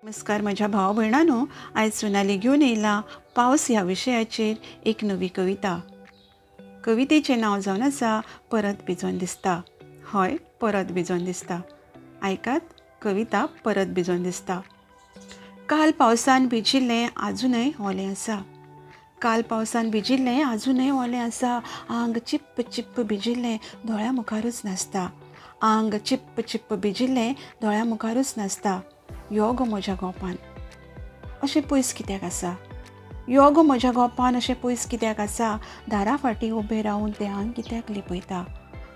नमस्कार माझ्या भाव भयणांनो, आज सोनाली घेऊन येयला पावस ह्या विशयाचेर एक नवी कविता. कवितेचें नांव जावन आसा परत भिजोन दिसता. हय, परत भिजोन दिसता. आयकात, कविता परत भिजोन दिसता. काल पावसान भिजिल्लें आजुनय ओलें आसा. काल पावसान भिजिल्लें आजुनय ओलें आसा. आंग चिप्प चिप्प भिजिल्लें दोळ्या मुखारूच नासता. आंग चिप्प चिप्प भिजिल्लें दोळ्या मुखारूच नासता. यो गो म्हज्या गोपान अशें पयस कित्याक आसा. यो गो म्हज्या गोपान अशें पयस कित्याक आसा. दारा फाटीं उबें रावन तें आंग कित्याक लिपयता.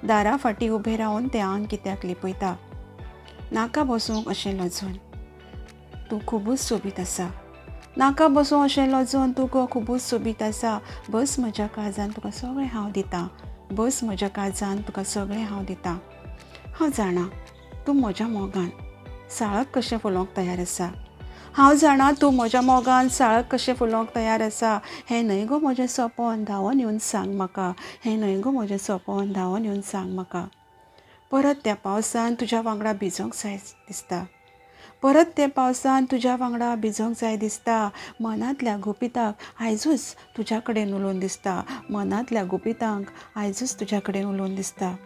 दारा फाटीं उबें रावन तें आंग कित्याक लिपयता. नाका बसूंक अशें लजून तूं खुबूच सोबीत आसा. नाका बसूं अशें लजून तूं गो खुबूच सोबीत आसा. बस म्हज्या काळजान तुका सगळें हांव दितां. बस म्हज्या काळजान तुका सगळें हांव दितां. हांव जाणां तूं म्हज्या मोगान साळक कशें फुलोवंक तयार आसा. हांव जाणां तूं म्हज्या मोगान साळक कशें फुलोवंक तयार आसा. हें न्हय गो म्हजें सोंपोन धांवन येवन सांग म्हाका. हें न्हय गो म्हजें सोंपोन धांवन येवन सांग म्हाका. परत त्या पावसान तुज्या वांगडा भिजोंक जाय दिसता. परत त्या पावसान तुज्या वांगडा भिजोंक जाय दिसता. मनांतल्या गुपिताक आयजूच तुज्या कडेन उलोवन दिसता. मनांतल्या गुपितांक आयजूच तुज्या कडेन उलोवन दिसता.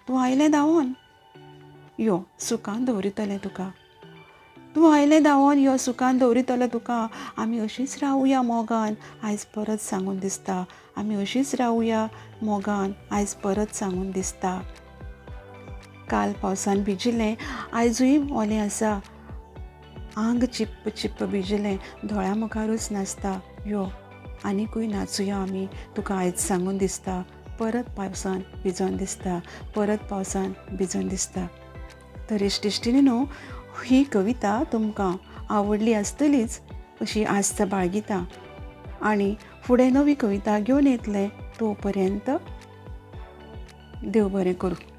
तूं आयलें धांवून यो सुखान दवरितलें तुका. तूं आयलें धांवून यो सुखान दवरितलें तुका. आमी अशींच रावुया मोगान आयज परत सांगून दिसता. आमी अशींच रावुया मोगान आयज परत सांगून दिसता. काल पावसान भिजिल्लें आयजूय ओलें आसा. आंग चिप्प चिप्प भिजिल्लें दोळ्या मुखारूच नासता. यो आनिकूय नाचुया आमी तुका आयज सांगून दिसता. परत पावसान भिजोन दिसता. परत पावसान भिजोन दिसता. तर इश्टिश्टिनीनो, ही कविता तुमकां आवडली आसतलीच अशी आस्त बाळगितां आनी फुडें नवी कविता घेवन येतलें. तो पर्यंत देव बरें करूं.